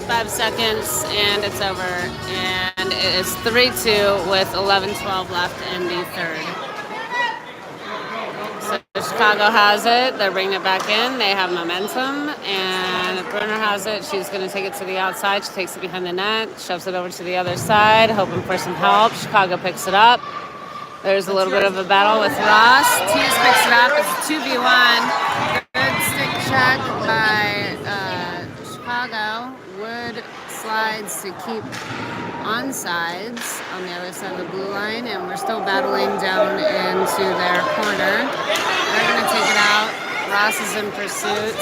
5 seconds and it's over. And it is 3-2 with 11:12 left in the third. So Chicago has it. They're bringing it back in. They have momentum. And Bruner has it. She's going to take it to the outside. She takes it behind the net, shoves it over to the other side, hoping for some help. Chicago picks it up. There's a little bit of a battle with Ross. Tease picks it up. It's a 2v1. Good stick check by Chicago. Wood slides to keep onsides on the other side of the blue line, and we're still battling down into their corner. They're going to take it out. Ross is in pursuit.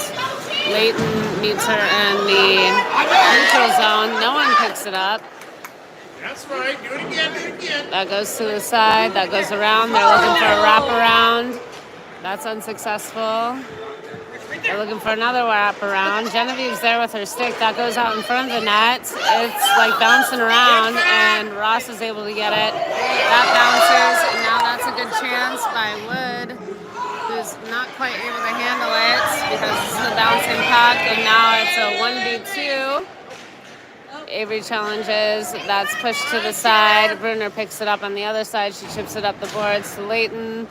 Leighton meets her in the neutral zone. No one picks it up. That's right. Do it again. Do it again. That goes to the side. That goes around. They're looking for a wraparound. That's unsuccessful. They're looking for another wraparound. Genevieve's there with her stick. That goes out in front of the net. It's like bouncing around, and Ross is able to get it. That bounces, and now that's a good chance by Wood, who's not quite able to handle it because this is a bouncing puck, and now it's a 1v2. Avery challenges. That's pushed to the side. Bruner picks it up on the other side. She chips it up the boards to Leighton.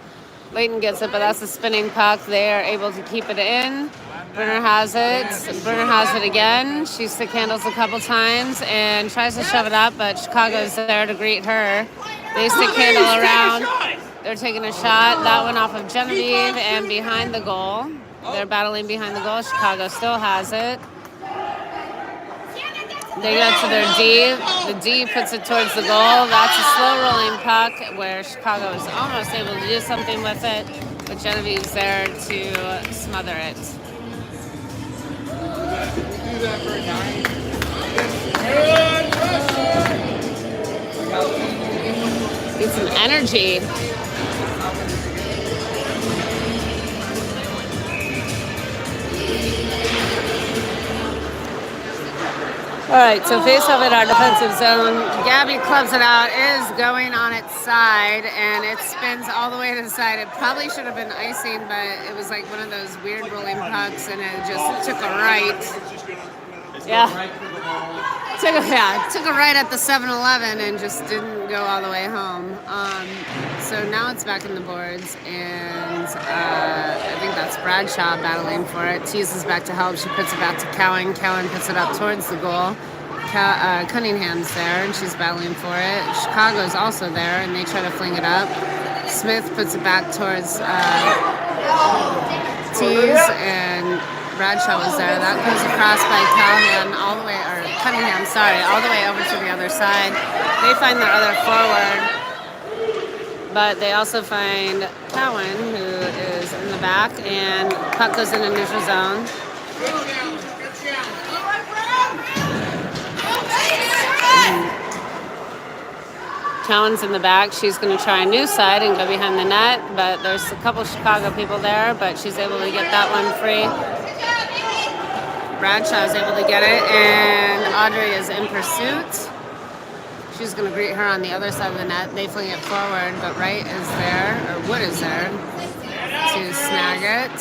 Leighton gets it, but that's a spinning puck. They are able to keep it in. Bruner has it. Bruner has it again. She stick handles a couple times and tries to shove it up, but Chicago's there to greet her. They stick handle around. They're taking a shot. That went off of Genevieve and behind the goal. They're battling behind the goal. Chicago still has it. They go to their D. The D puts it towards the goal. That's a slow rolling puck where Chicago is almost able to do something with it, but Genevieve's there to smother it. Need some energy. All right, so face off in our defensive zone. Gabby clubs it out, is going on its side, and it spins all the way to the side. It probably should have been icing, but it was like one of those weird rolling pucks, and it just took a right. Yeah. Took a right at the 7-Eleven and just didn't go all the way home. So now it's back in the boards, and I think that's Bradshaw battling for it. Tease is back to help. She puts it back to Cowan. Cowan puts it up towards the goal. Cunningham's there, and she's battling for it. Chicago's also there, and they try to fling it up. Smith puts it back towards Tease, and Bradshaw was there. That goes across by Cunningham all the way over to the other side. They find their other forward. But they also find Cowan, who is in the back, and puck goes into neutral zone. Cowan's in the back. She's going to try a new side and go behind the net, but there's a couple Chicago people there, but she's able to get that one free. Bradshaw is able to get it, and Audrey is in pursuit. She's going to greet her on the other side of the net. They fling it forward, but Wright is there, or Wood is there, to snag it.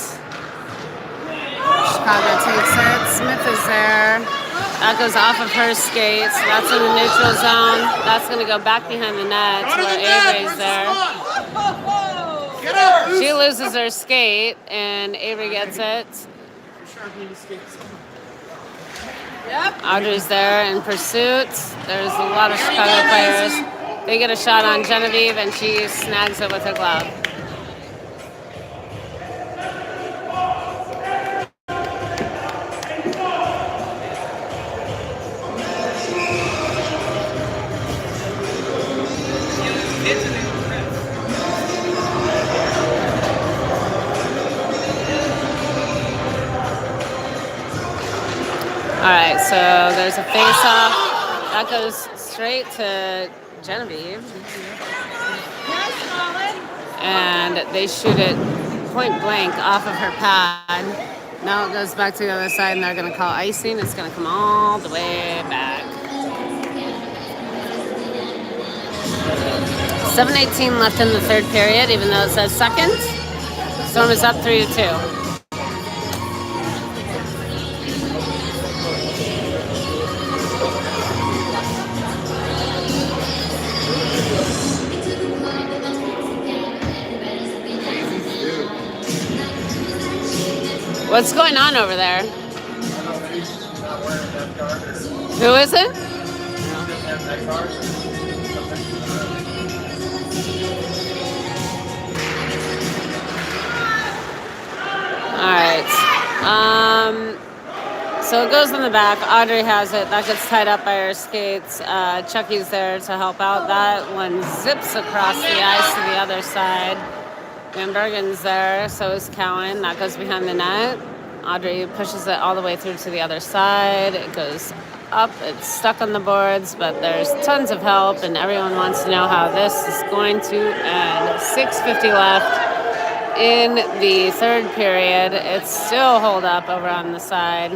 Chicago takes it. Smith is there. That goes off of her skates. That's in the neutral zone. That's going to go back behind the net to where Avery's there. Get up! She loses her skate, and Avery gets it. Audrey's there in pursuit. There's a lot of Chicago players. They get a shot on Genevieve, and she snags it with her glove. All right, so there's a face-off. That goes straight to Genevieve. And they shoot it point blank off of her pad. Now it goes back to the other side, and they're going to call icing. It's going to come all the way back. 7:18 left in the third period, even though it says second. Storm is up 3-2. What's going on over there? Who is it? All right. So it goes in the back. Audrey has it. That gets tied up by her skates. Chucky's there to help out. That one zips across the ice to the other side. Van Bergen's there, so is Cowan. That goes behind the net. Audrey pushes it all the way through to the other side. It goes up. It's stuck on the boards, but there's tons of help, and everyone wants to know how this is going to end. 6:50 left in the third period. It's still hold up over on the side.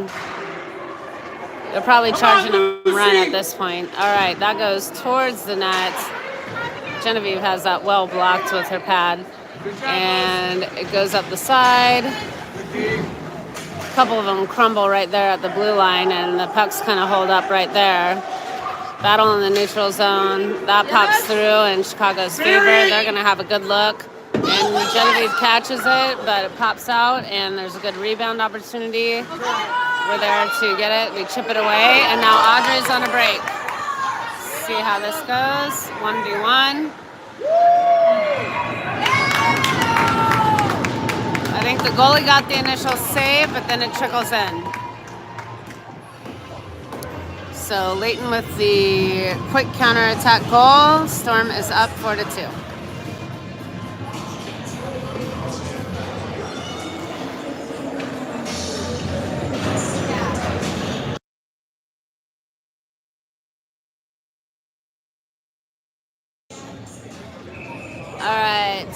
They're probably charging a run at this point. All right, that goes towards the net. Genevieve has that well blocked with her pad. And it goes up the side. A couple of them crumble right there at the blue line, and the pucks kind of hold up right there. Battle in the neutral zone. That pops through in Chicago's favor. They're going to have a good look. And Genevieve catches it, but it pops out, and there's a good rebound opportunity. We're there to get it. We chip it away, and now Audrey's on a break. See how this goes. 1v1. I think the goalie got the initial save, but then it trickles in. So Leighton with the quick counterattack goal. Storm is up 4-2. All right.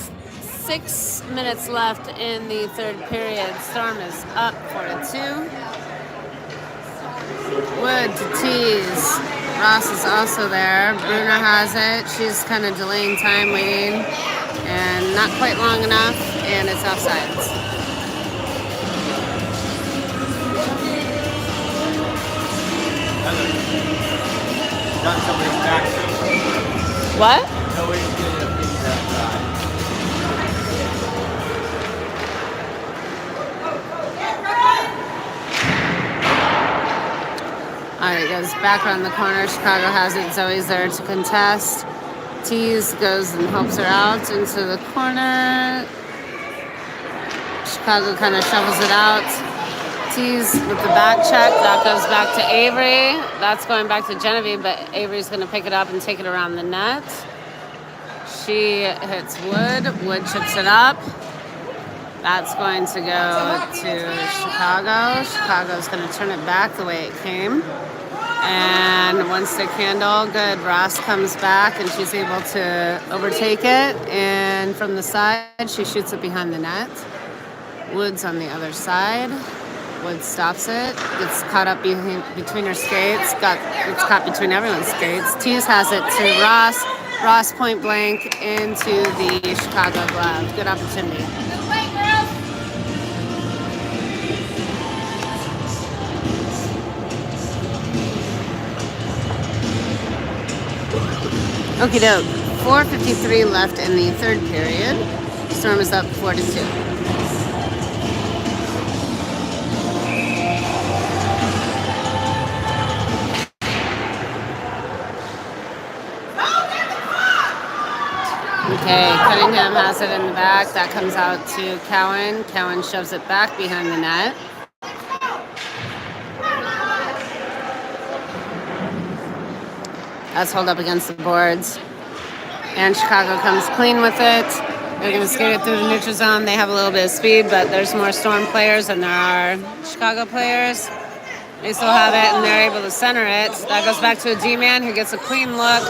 6 minutes left in the third period. Storm is up 4-2. Wood to tease. Ross is also there. Bruner has it. She's kind of delaying time, waiting, and not quite long enough, and it's offsides. Done somebody's back. What? Nobody's getting a piece of that side. All right, it goes back around the corner. Chicago has it. Zoe's there to contest. Tease goes and helps her out into the corner. Chicago kind of shovels it out. Tease with the back check. That goes back to Avery. That's going back to Genevieve, but Avery's going to pick it up and take it around the net. She hits Wood. Wood chips it up. That's going to go to Chicago. Chicago's going to turn it back the way it came. And one stick handle, good. Ross comes back, and she's able to overtake it. And from the side, she shoots it behind the net. Wood's on the other side. Wood stops it. It's caught up between her skates. It's caught between everyone's skates. Tease has it to Ross. Ross point blank into the Chicago glove. Good opportunity. Okie doke. 4:53 left in the third period. Storm is up 4-2. Okay, Cunningham has it in the back. That comes out to Cowan. Cowan shoves it back behind the net. That's hold up against the boards. And Chicago comes clean with it. They're going to skate it through the neutral zone. They have a little bit of speed, but there's more Storm players than there are Chicago players. They still have it, and they're able to center it. That goes back to a D-man who gets a clean look.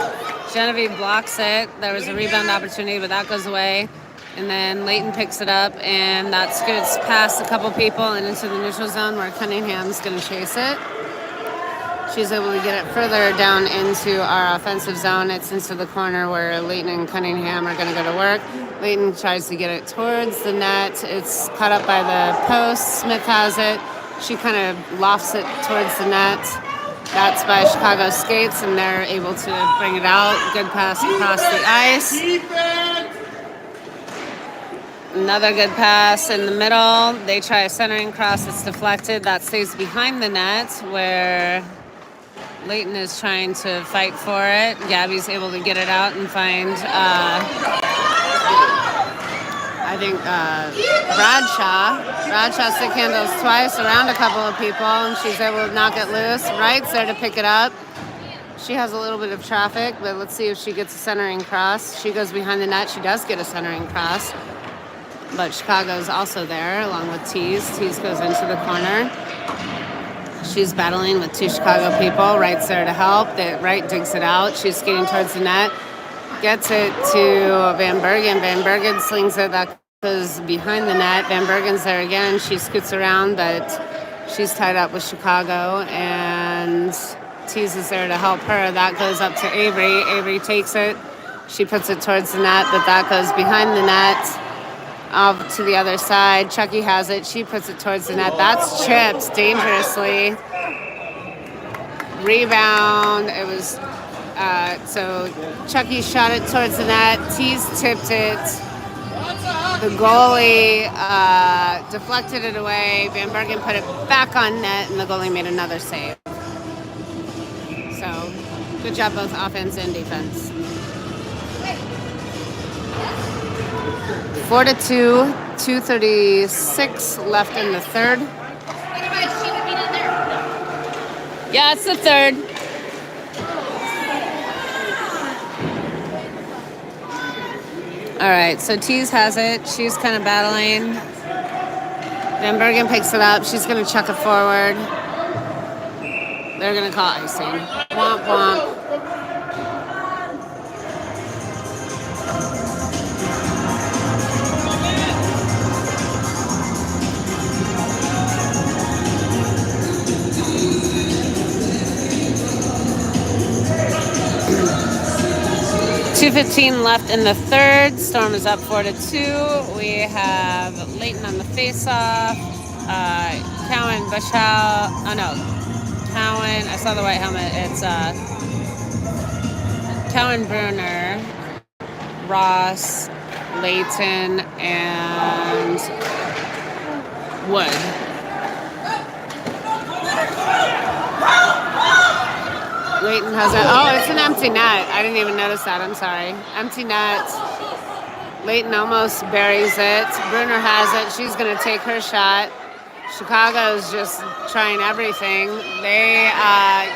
Genevieve blocks it. There was a rebound opportunity, but that goes away. And then Leighton picks it up, and that scoots past a couple people and into the neutral zone where Cunningham's going to chase it. She's able to get it further down into our offensive zone. It's into the corner where Leighton and Cunningham are going to go to work. Leighton tries to get it towards the net. It's caught up by the post. Smith has it. She kind of lofts it towards the net. That's by Chicago skates, and they're able to bring it out. Good pass across the ice. Another good pass in the middle. They try a centering cross. It's deflected. That stays behind the net where Leighton is trying to fight for it. Gabby's able to get it out and find, Bradshaw. Bradshaw stick handles twice around a couple of people, and she's able to knock it loose. Wright's there to pick it up. She has a little bit of traffic, but let's see if she gets a centering cross. She goes behind the net. She does get a centering cross. But Chicago's also there, along with Tease. Tease goes into the corner. She's battling with two Chicago people. Wright's there to help. Wright digs it out. She's skating towards the net. Gets it to Van Bergen. Van Bergen slings it. That goes behind the net. Van Bergen's there again. She scoots around, but she's tied up with Chicago. And Tease is there to help her. That goes up to Avery. Avery takes it. She puts it towards the net, but that goes behind the net. Off to the other side. Chucky has it. She puts it towards the net. That's chipped dangerously. Rebound. It was, so Chucky shot it towards the net. Tease tipped it. The goalie deflected it away. Van Bergen put it back on net, and the goalie made another save. So, good job both offense and defense. 4-2, 2:36 left in the third. Yeah, it's the third. All right, so Tease has it. She's kind of battling. Van Bergen picks it up. She's going to chuck it forward. They're going to call icing. Womp womp. .2:15 left in the third. Storm is up 4-2. We have Leighton on the face-off. Cowan, Bushell. Oh no, Cowan. I saw the white helmet. It's Cowan, Bruner, Ross, Leighton, and Wood. Leighton has it. Oh, it's an empty net. I didn't even notice that. I'm sorry. Empty net. Leighton almost buries it. Bruner has it. She's going to take her shot. Chicago's just trying everything. They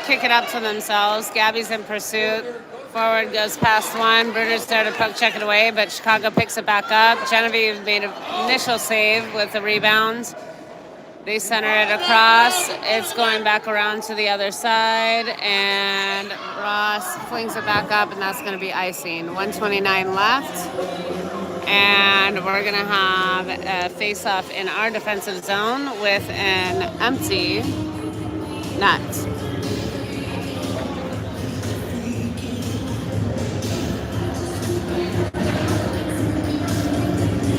kick it up to themselves. Gabby's in pursuit. Forward goes past one. Bruner's there to poke check it away, but Chicago picks it back up. Genevieve made an initial save with the rebound. They center it across. It's going back around to the other side, and Ross flings it back up, and that's going to be icing. 1:29 left. And we're going to have a face-off in our defensive zone with an empty net.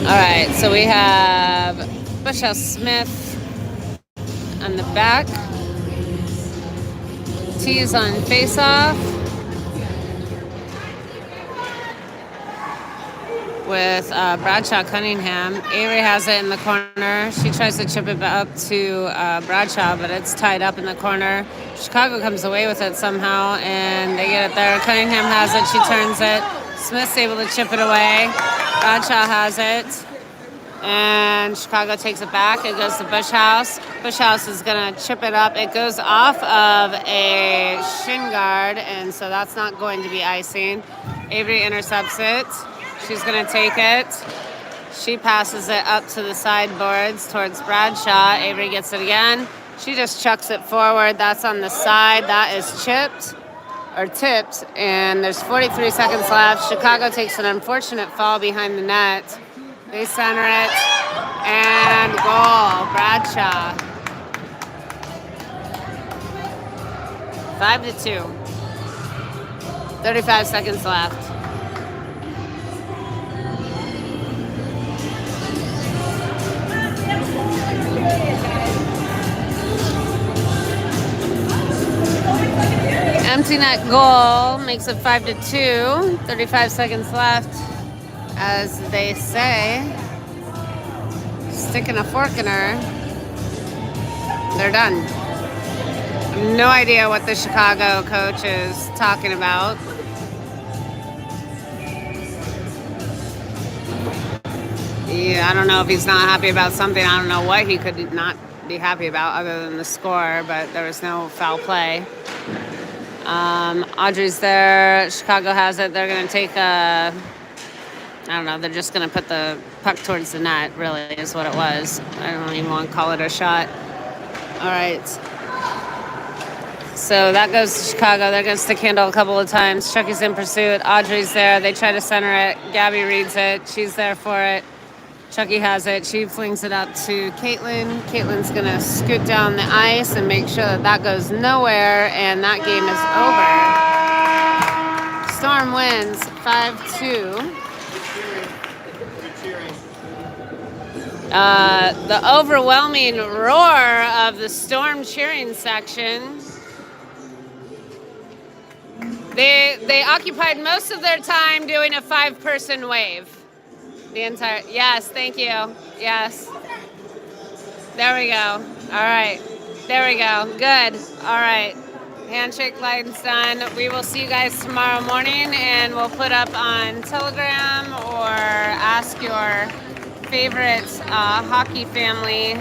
All right, so we have Bushhouse Smith on the back. T's on face-off with Bradshaw Cunningham. Avery has it in the corner. She tries to chip it up to Bradshaw, but it's tied up in the corner. Chicago comes away with it somehow, and they get it there. Cunningham has it. She turns it. Smith's able to chip it away. Bradshaw has it. And Chicago takes it back. It goes to Bushhouse. Bushhouse is going to chip it up. It goes off of a shin guard, and so that's not going to be icing. Avery intercepts it. She's going to take it. She passes it up to the sideboards towards Bradshaw. Avery gets it again. She just chucks it forward. That's on the side. That is tipped, and there's 43 seconds left. Chicago takes an unfortunate fall behind the net. They center it, and goal, Bradshaw. 5-2. 35 seconds left. Empty net goal makes it 5-2. 35 seconds left. As they say, sticking a fork in her, they're done. I have no idea what the Chicago coach is talking about. Yeah, I don't know if he's not happy about something. I don't know what he could not be happy about other than the score, but there was no foul play. Audrey's there. Chicago has it. They're going to take a... I don't know, they're just going to put the puck towards the net, really, is what it was. I don't even want to call it a shot. All right. So that goes to Chicago. They're going to stick handle a couple of times. Chucky's in pursuit. Audrey's there. They try to center it. Gabby reads it. She's there for it. Chucky has it. She flings it up to Caitlin. Caitlin's going to scoot down the ice and make sure that that goes nowhere, and that game is over. Storm wins 5-2. The overwhelming roar of the Storm cheering section. They occupied most of their time doing a 5-person wave. The entire, yes, thank you. Yes. There we go. All right. There we go. Good. All right. Handshake line's done. We will see you guys tomorrow morning, and we'll put up on Telegram or ask your favorite hockey family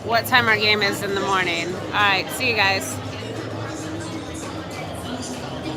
what time our game is in the morning. All right, see you guys.